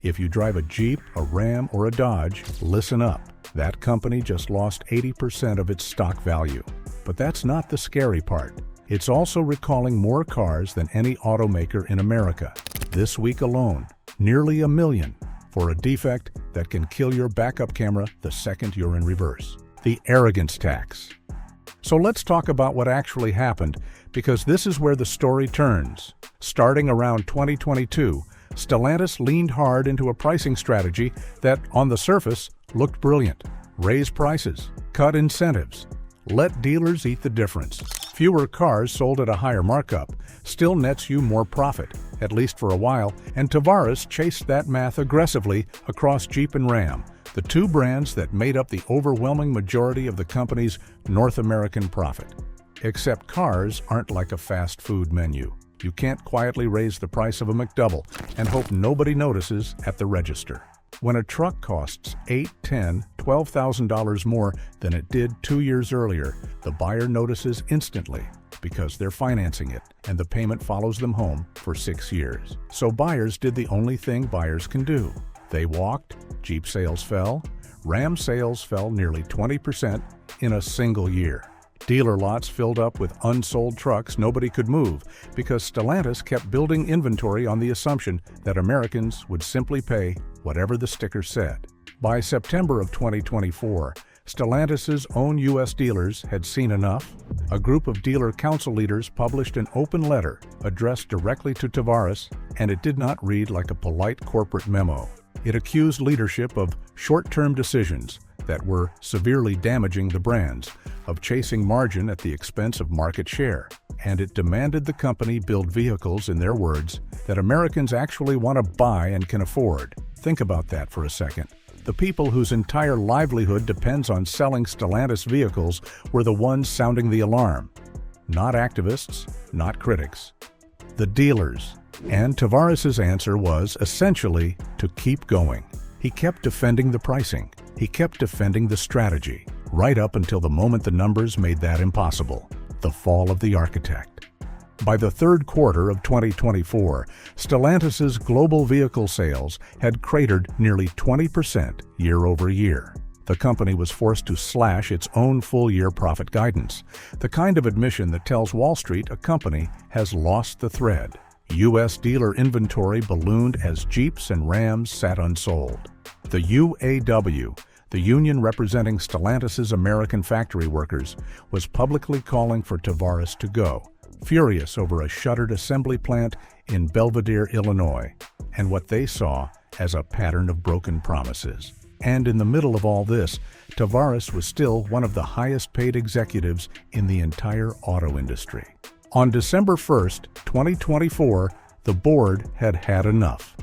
If you drive a Jeep, a Ram, or a Dodge, listen up. That company just lost 80% of its stock value. But that's not the scary part. It's also recalling more cars than any automaker in America. This week alone, nearly 1 million for a defect that can kill your backup camera the second you're in reverse. The arrogance tax. So let's talk about what actually happened, because this is where the story turns. Starting around 2022, Stellantis leaned hard into a pricing strategy that, on the surface, looked brilliant. Raise prices, cut incentives, let dealers eat the difference. Fewer cars sold at a higher markup still nets you more profit, at least for a while, and Tavares chased that math aggressively across Jeep and Ram, the two brands that made up the overwhelming majority of the company's North American profit. Except cars aren't like a fast food menu. You can't quietly raise the price of a McDouble and hope nobody notices at the register. When a truck costs $8,000, $10,000, $12,000 more than it did 2 years earlier, the buyer notices instantly because they're financing it, and the payment follows them home for 6 years. So buyers did the only thing buyers can do. They walked, Jeep sales fell, Ram sales fell nearly 20% in a single year. Dealer lots filled up with unsold trucks nobody could move because Stellantis kept building inventory on the assumption that Americans would simply pay whatever the sticker said. By September of 2024, Stellantis' own U.S. dealers had seen enough. A group of dealer council leaders published an open letter addressed directly to Tavares, and it did not read like a polite corporate memo. It accused leadership of short-term decisions that were severely damaging the brands, of chasing margin at the expense of market share, and it demanded the company build vehicles, in their words, that Americans actually want to buy and can afford. Think about that for a second. The people whose entire livelihood depends on selling Stellantis vehicles were the ones sounding the alarm. Not activists, not critics. The dealers. And Tavares' answer was, essentially, to keep going. He kept defending the pricing. He kept defending the strategy, right up until the moment the numbers made that impossible. The fall of the architect. By the third quarter of 2024, Stellantis' global vehicle sales had cratered nearly 20% year over year. The company was forced to slash its own full-year profit guidance, the kind of admission that tells Wall Street a company has lost the thread. U.S. dealer inventory ballooned as Jeeps and Rams sat unsold. The UAW, the union representing Stellantis' American factory workers, was publicly calling for Tavares to go, furious over a shuttered assembly plant in Belvidere, Illinois, and what they saw as a pattern of broken promises. And in the middle of all this, Tavares was still one of the highest-paid executives in the entire auto industry. On December 1st, 2024, the board had had enough.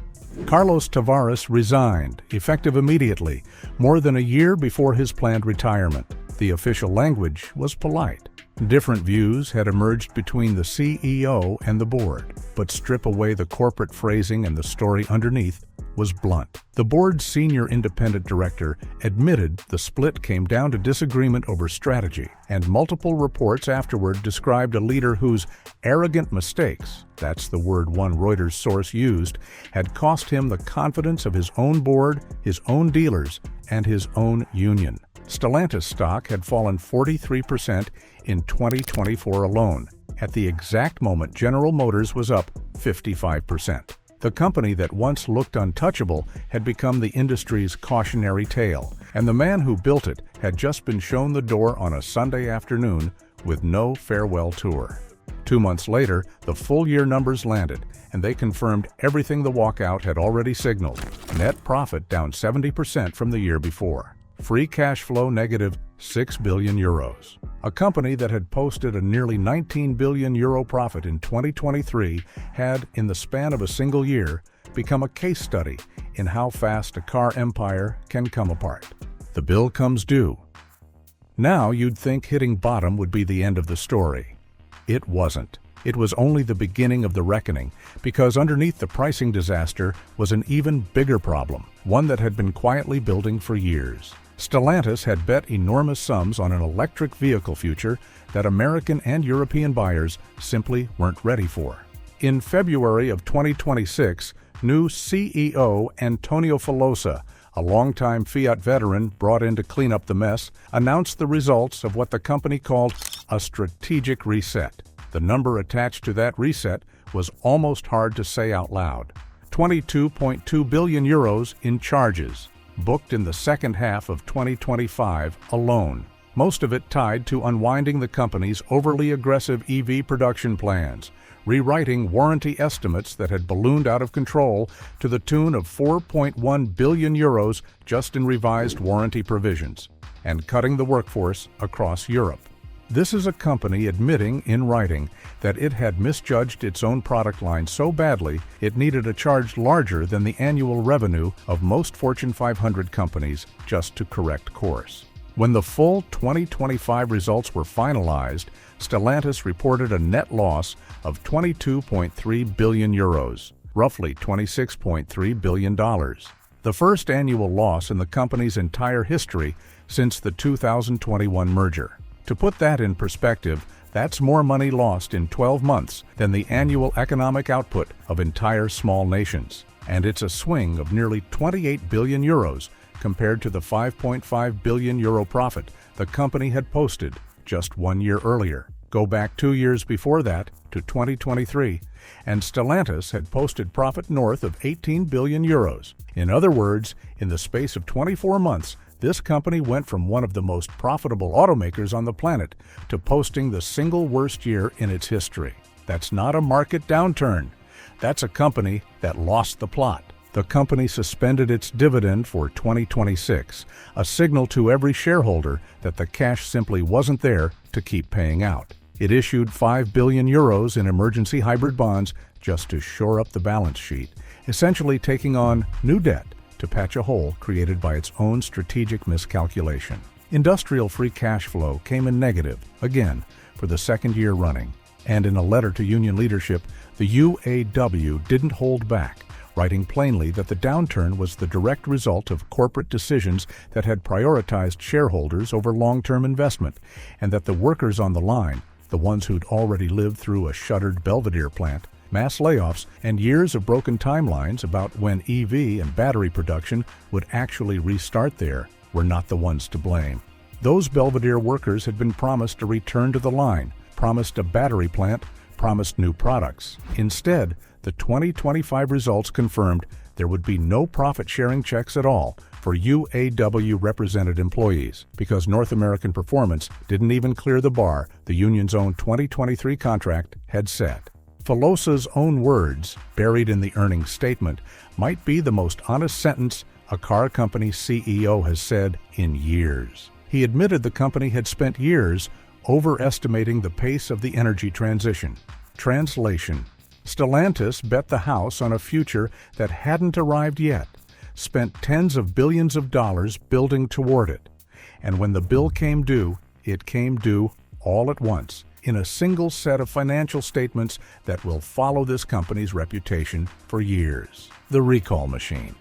Carlos Tavares resigned, effective immediately, more than a year before his planned retirement. The official language was polite. Different views had emerged between the CEO and the board, but strip away the corporate phrasing and the story underneath was blunt. The board's senior independent director admitted the split came down to disagreement over strategy, and multiple reports afterward described a leader whose arrogant mistakes, that's the word one Reuters source used, had cost him the confidence of his own board, his own dealers, and his own union. Stellantis stock had fallen 43% in 2024 alone. At the exact moment General Motors was up 55%. The company that once looked untouchable had become the industry's cautionary tale, and the man who built it had just been shown the door on a Sunday afternoon with no farewell tour. 2 months later, the full-year numbers landed, and they confirmed everything the walkout had already signaled. Net profit down 70% from the year before. Free cash flow negative 6 billion euros. A company that had posted a nearly 19 billion euro profit in 2023 had, in the span of a single year, become a case study in how fast a car empire can come apart. The bill comes due. Now you'd think hitting bottom would be the end of the story. It wasn't. It was only the beginning of the reckoning, because underneath the pricing disaster was an even bigger problem, one that had been quietly building for years. Stellantis had bet enormous sums on an electric vehicle future that American and European buyers simply weren't ready for. In February of 2026, New CEO Antonio Filosa, a longtime Fiat veteran brought in to clean up the mess, announced the results of what the company called a strategic reset. The number attached to that reset was almost hard to say out loud. 22.2 billion euros in charges, booked in the second half of 2025 alone. Most of it tied to unwinding the company's overly aggressive EV production plans, rewriting warranty estimates that had ballooned out of control to the tune of 4.1 billion euros just in revised warranty provisions, and cutting the workforce across Europe. This is a company admitting in writing that it had misjudged its own product line so badly it needed a charge larger than the annual revenue of most Fortune 500 companies just to correct course. When the full 2025 results were finalized, Stellantis reported a net loss of 22.3 billion euros, roughly $26.3 billion. The first annual loss in the company's entire history since the 2021 merger. To put that in perspective, that's more money lost in 12 months than the annual economic output of entire small nations. And it's a swing of nearly 28 billion euros compared to the 5.5 billion euro profit the company had posted just 1 year earlier. Go back 2 years before that to 2023, and Stellantis had posted profit north of 18 billion euros. In other words, in the space of 24 months, this company went from one of the most profitable automakers on the planet to posting the single worst year in its history. That's not a market downturn. That's a company that lost the plot. The company suspended its dividend for 2026, a signal to every shareholder that the cash simply wasn't there to keep paying out. It issued 5 billion euros in emergency hybrid bonds just to shore up the balance sheet, essentially taking on new debt to patch a hole created by its own strategic miscalculation. Industrial free cash flow came in negative, again, for the second year running. And in a letter to union leadership, the UAW didn't hold back, writing plainly that the downturn was the direct result of corporate decisions that had prioritized shareholders over long-term investment, and that the workers on the line, the ones who'd already lived through a shuttered Belvedere plant, mass layoffs, and years of broken timelines about when EV and battery production would actually restart there, were not the ones to blame. Those Belvedere workers had been promised a return to the line, promised a battery plant, promised new products. Instead, the 2025 results confirmed there would be no profit-sharing checks at all for UAW-represented employees, because North American Performance didn't even clear the bar the union's own 2023 contract had set. Filosa's own words, buried in the earnings statement, might be the most honest sentence a car company CEO has said in years. He admitted the company had spent years overestimating the pace of the energy transition. Translation: Stellantis bet the house on a future that hadn't arrived yet, spent tens of billions of dollars building toward it. And when the bill came due, it came due all at once, in a single set of financial statements that will follow this company's reputation for years. The recall machine.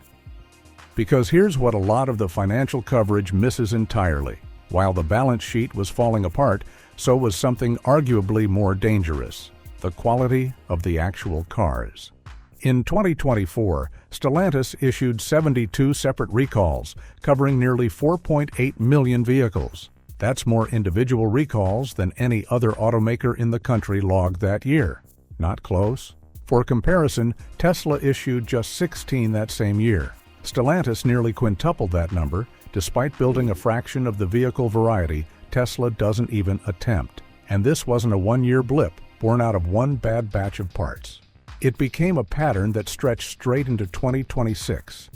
Because here's what a lot of the financial coverage misses entirely. While the balance sheet was falling apart, so was something arguably more dangerous: the quality of the actual cars. In 2024, Stellantis issued 72 separate recalls, covering nearly 4.8 million vehicles. That's more individual recalls than any other automaker in the country logged that year. Not close. For comparison, Tesla issued just 16 that same year. Stellantis nearly quintupled that number. Despite building a fraction of the vehicle variety Tesla doesn't even attempt. And this wasn't a one-year blip born out of one bad batch of parts. It became a pattern that stretched straight into 2026.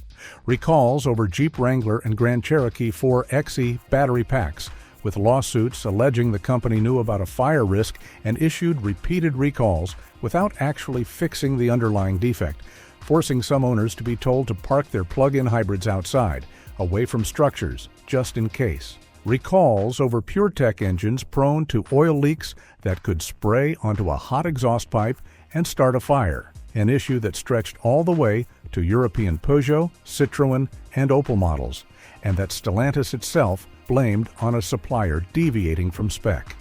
Recalls over Jeep Wrangler and Grand Cherokee 4xe battery packs, with lawsuits alleging the company knew about a fire risk and issued repeated recalls without actually fixing the underlying defect, forcing some owners to be told to park their plug-in hybrids outside, away from structures, just in case. Recalls over PureTech engines prone to oil leaks that could spray onto a hot exhaust pipe and start a fire, an issue that stretched all the way to European Peugeot, Citroën, and Opel models, and that Stellantis itself blamed on a supplier deviating from spec,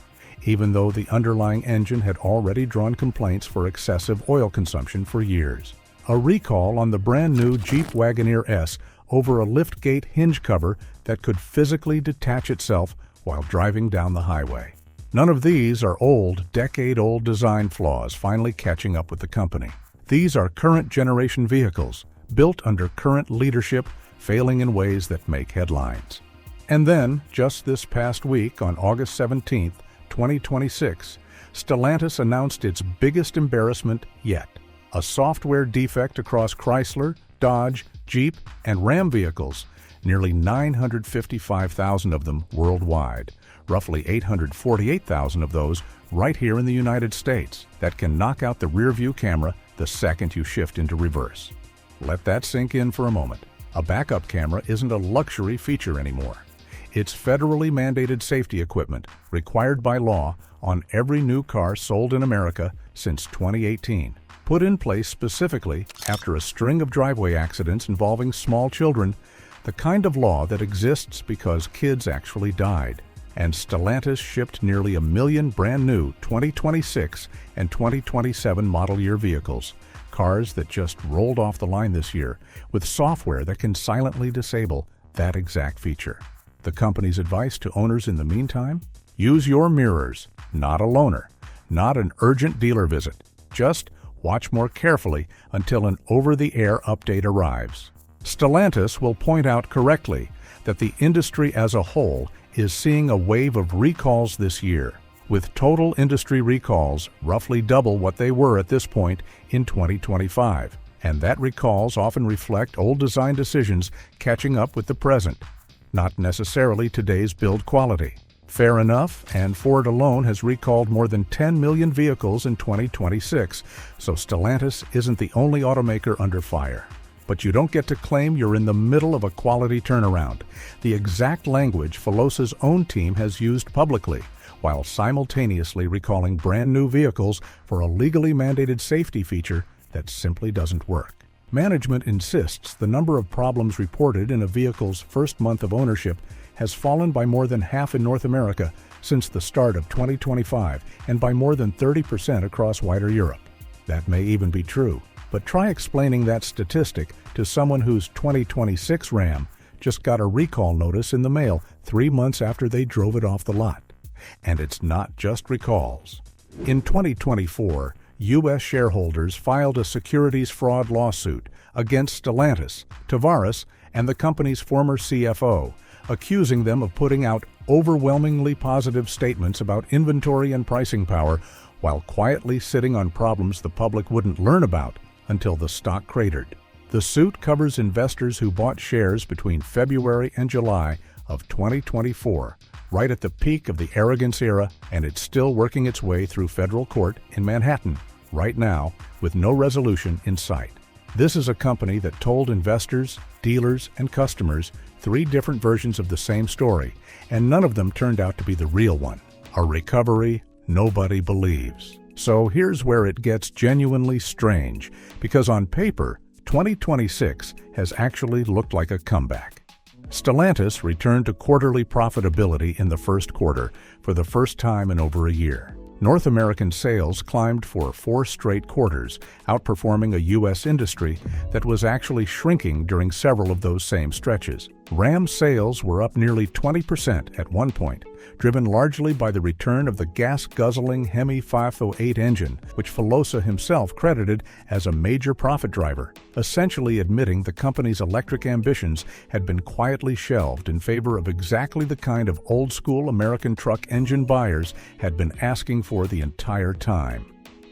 even though the underlying engine had already drawn complaints for excessive oil consumption for years. a recall on the brand-new Jeep Wagoneer S over a liftgate hinge cover that could physically detach itself while driving down the highway. None of these are old, decade-old design flaws finally catching up with the company. These are current generation vehicles, built under current leadership, failing in ways that make headlines. And then, just this past week, on August 17, 2026, Stellantis announced its biggest embarrassment yet: a software defect across Chrysler, Dodge, Jeep, and Ram vehicles, nearly 955,000 of them worldwide, roughly 848,000 of those right here in the United States, that can knock out the rear-view camera the second you shift into reverse. Let that sink in for a moment. A backup camera isn't a luxury feature anymore. It's federally mandated safety equipment required by law on every new car sold in America since 2018. Put in place specifically after a string of driveway accidents involving small children, the kind of law that exists because kids actually died. And Stellantis shipped nearly 1 million brand new 2026 and 2027 model year vehicles, cars that just rolled off the line this year, with software that can silently disable that exact feature. The company's advice to owners in the meantime? Use your mirrors, not a loaner, not an urgent dealer visit. Just watch more carefully until an over-the-air update arrives. Stellantis will point out correctly that the industry as a whole is seeing a wave of recalls this year, with total industry recalls roughly double what they were at this point in 2025. And that recalls often reflect old design decisions catching up with the present, not necessarily today's build quality. Fair enough, and Ford alone has recalled more than 10 million vehicles in 2026, so Stellantis isn't the only automaker under fire. But you don't get to claim you're in the middle of a quality turnaround, the exact language Filosa's own team has used publicly, while simultaneously recalling brand new vehicles for a legally mandated safety feature that simply doesn't work. Management insists the number of problems reported in a vehicle's first month of ownership has fallen by more than half in North America since the start of 2025 and by more than 30% across wider Europe. That may even be true, but try explaining that statistic to someone whose 2026 Ram just got a recall notice in the mail 3 months after they drove it off the lot. And it's not just recalls. In 2024, U.S. shareholders filed a securities fraud lawsuit against Stellantis, Tavares, and the company's former CFO, accusing them of putting out overwhelmingly positive statements about inventory and pricing power while quietly sitting on problems the public wouldn't learn about until the stock cratered. The suit covers investors who bought shares between February and July of 2024, right at the peak of the arrogance era, and it's still working its way through federal court in Manhattan right now with no resolution in sight. This is a company that told investors, dealers, and customers 3 different versions of the same story, and none of them turned out to be the real one. A recovery nobody believes. So here's where it gets genuinely strange, because on paper, 2026 has actually looked like a comeback. Stellantis returned to quarterly profitability in the first quarter for the first time in over a year. North American sales climbed for 4 straight quarters, outperforming a U.S. industry that was actually shrinking during several of those same stretches. Ram sales were up nearly 20% at one point, driven largely by the return of the gas-guzzling Hemi 508 engine, which Filosa himself credited as a major profit driver, essentially admitting the company's electric ambitions had been quietly shelved in favor of exactly the kind of old-school American truck engine buyers had been asking for the entire time.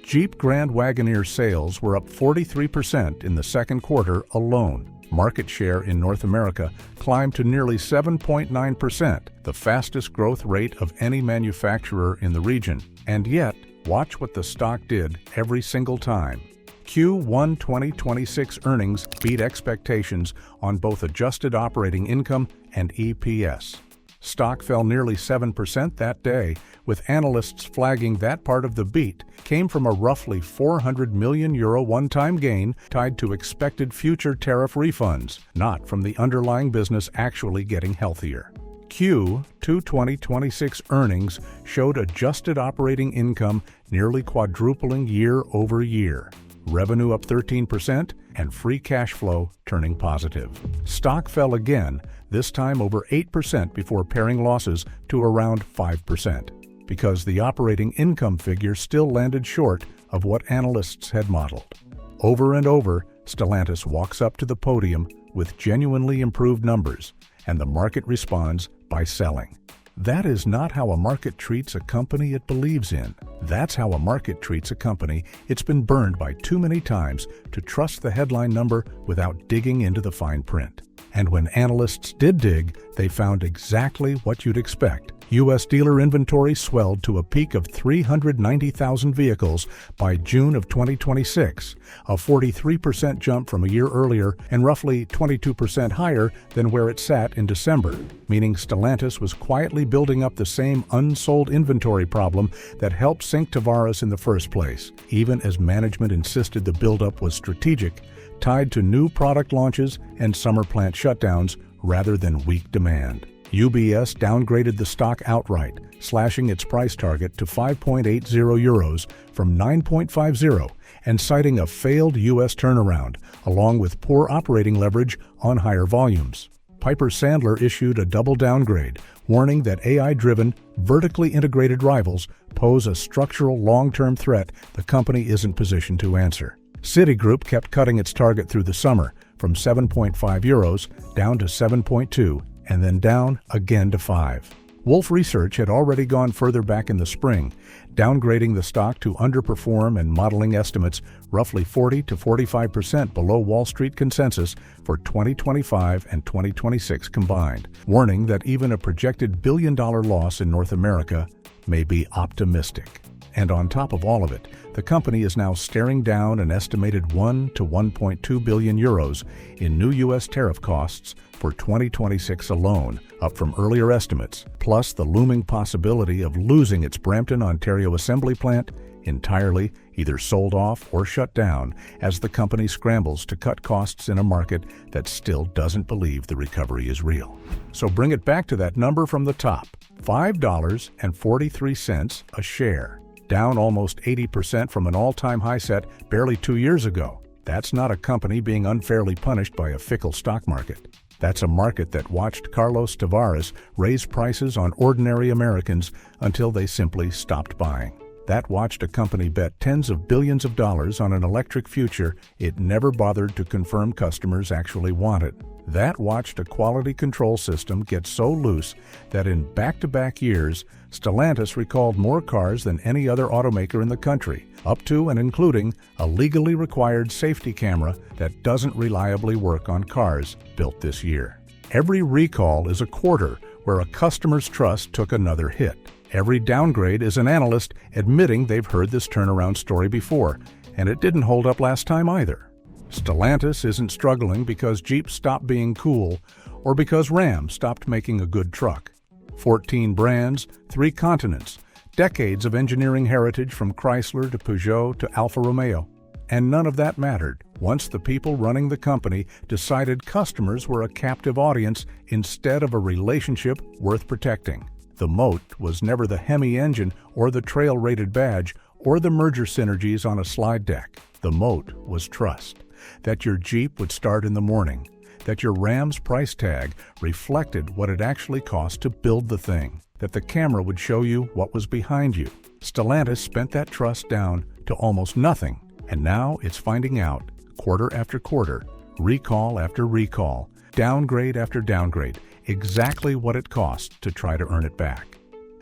Jeep Grand Wagoneer sales were up 43% in the second quarter alone. Market share in North America climbed to nearly 7.9%, the fastest growth rate of any manufacturer in the region. And yet, watch what the stock did every single time. Q1 2026 earnings beat expectations on both adjusted operating income and EPS. Stock fell nearly 7% that day, with analysts flagging that part of the beat came from a roughly €400 million one-time gain tied to expected future tariff refunds, not from the underlying business actually getting healthier. Q2 2026 earnings showed adjusted operating income nearly quadrupling year over year. revenue up 13%, and free cash flow turning positive. Stock fell again, this time over 8% before paring losses to around 5%, because the operating income figure still landed short of what analysts had modeled. Over and over, Stellantis walks up to the podium with genuinely improved numbers, and the market responds by selling. That is not how a market treats a company it believes in. That's how a market treats a company it's been burned by too many times to trust the headline number without digging into the fine print. And when analysts did dig, they found exactly what you'd expect. U.S. dealer inventory swelled to a peak of 390,000 vehicles by June of 2026, a 43% jump from a year earlier and roughly 22% higher than where it sat in December, meaning Stellantis was quietly building up the same unsold inventory problem that helped sink Tavares in the first place, even as management insisted the buildup was strategic, tied to new product launches and summer plant shutdowns rather than weak demand. UBS downgraded the stock outright, slashing its price target to €5.80 from €9.50 and citing a failed U.S. turnaround, along with poor operating leverage on higher volumes. Piper Sandler issued a double downgrade, warning that AI-driven, vertically integrated rivals pose a structural long-term threat the company isn't positioned to answer. Citigroup kept cutting its target through the summer, from €7.5 down to 7.2, and then down again to 5. Wolfe Research had already gone further back in the spring, downgrading the stock to underperform and modeling estimates roughly 40 to 45% below Wall Street consensus for 2025 and 2026 combined, warning that even a projected billion-dollar loss in North America may be optimistic. And on top of all of it, the company is now staring down an estimated 1 to 1.2 billion euros in new U.S. tariff costs for 2026 alone, up from earlier estimates, plus the looming possibility of losing its Brampton, Ontario assembly plant entirely, either sold off or shut down, as the company scrambles to cut costs in a market that still doesn't believe the recovery is real. So bring it back to that number from the top, $5.43 a share. Down almost 80% from an all-time high set barely 2 years ago. That's not a company being unfairly punished by a fickle stock market. That's a market that watched Carlos Tavares raise prices on ordinary Americans until they simply stopped buying. That watched a company bet tens of billions of dollars on an electric future it never bothered to confirm customers actually wanted. That watched a quality control system get so loose that in back-to-back years, Stellantis recalled more cars than any other automaker in the country, up to and including a legally required safety camera that doesn't reliably work on cars built this year. Every recall is a quarter where a customer's trust took another hit. Every downgrade is an analyst admitting they've heard this turnaround story before, and it didn't hold up last time either. Stellantis isn't struggling because Jeep stopped being cool or because Ram stopped making a good truck. 14 brands, 3 continents, decades of engineering heritage from Chrysler to Peugeot to Alfa Romeo. And none of that mattered once the people running the company decided customers were a captive audience instead of a relationship worth protecting. The moat was never the Hemi engine or the trail-rated badge or the merger synergies on a slide deck. The moat was trust. That your Jeep would start in the morning. That your Ram's price tag reflected what it actually cost to build the thing. That the camera would show you what was behind you. Stellantis spent that trust down to almost nothing, and now it's finding out, quarter after quarter, recall after recall, downgrade after downgrade, exactly what it cost to try to earn it back.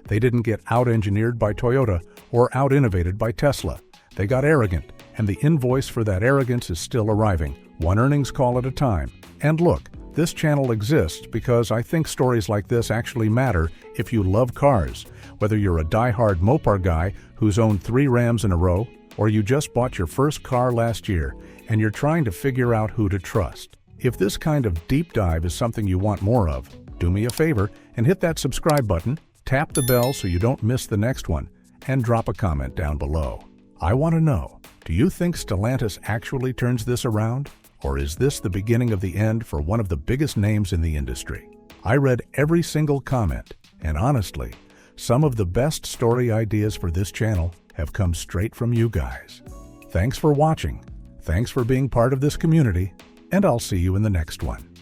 They didn't get out-engineered by Toyota or out-innovated by Tesla. They got arrogant, and the invoice for that arrogance is still arriving, one earnings call at a time. And look, this channel exists because I think stories like this actually matter if you love cars, whether you're a die-hard Mopar guy who's owned 3 Rams in a row, or you just bought your first car last year and you're trying to figure out who to trust. If this kind of deep dive is something you want more of, do me a favor and hit that subscribe button, tap the bell so you don't miss the next one, and drop a comment down below. I want to know, do you think Stellantis actually turns this around? Or is this the beginning of the end for one of the biggest names in the industry? I read every single comment, and honestly, some of the best story ideas for this channel have come straight from you guys. Thanks for watching. Thanks for being part of this community, and I'll see you in the next one.